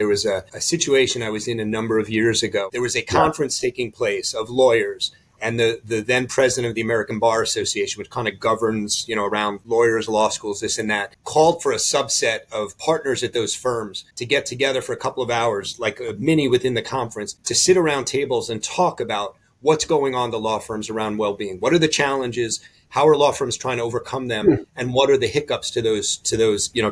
There was a situation I was in a number of years ago. There was a conference taking place of lawyers, and the then president of the American Bar Association, which kind of governs, around lawyers, law schools, this and that, called for a subset of partners at those firms to get together for a couple of hours, like a mini within the conference, to sit around tables and talk about what's going on to law firms around well-being. What are the challenges? How are law firms trying to overcome them? And what are the hiccups to those,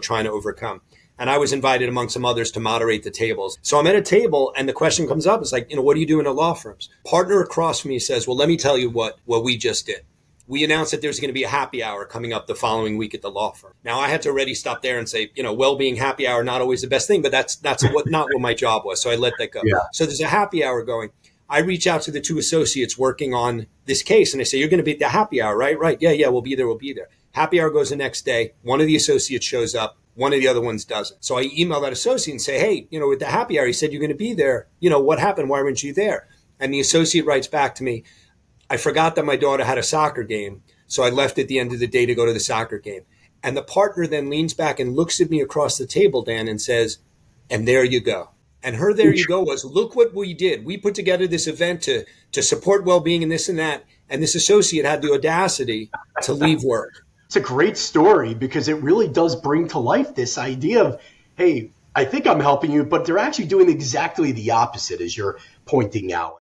trying to overcome? And I was invited among some others to moderate the tables. So I'm at a table and the question comes up. It's like, what do you do in the law firms? Partner across from me says, well, let me tell you what we just did. We announced that there's going to be a happy hour coming up the following week at the law firm. Now I had to already stop there and say, well-being happy hour, not always the best thing, but that's not what my job was. So I let that go. Yeah. So there's a happy hour going. I reach out to the two associates working on this case and I say, you're going to be at the happy hour, right? Right. Yeah, we'll be there. Happy hour goes the next day. One of the associates shows up. One of the other ones doesn't. So I email that associate and say, hey, with the happy hour, you said you're going to be there. What happened? Why weren't you there? And the associate writes back to me, I forgot that my daughter had a soccer game. So I left at the end of the day to go to the soccer game. And the partner then leans back and looks at me across the table, Dan, and says, and there you go. And her there you go was, look what we did. We put together this event to support well-being and this and that. And this associate had the audacity to leave work. It's a great story because it really does bring to life this idea of, hey, I think I'm helping you, but they're actually doing exactly the opposite as you're pointing out.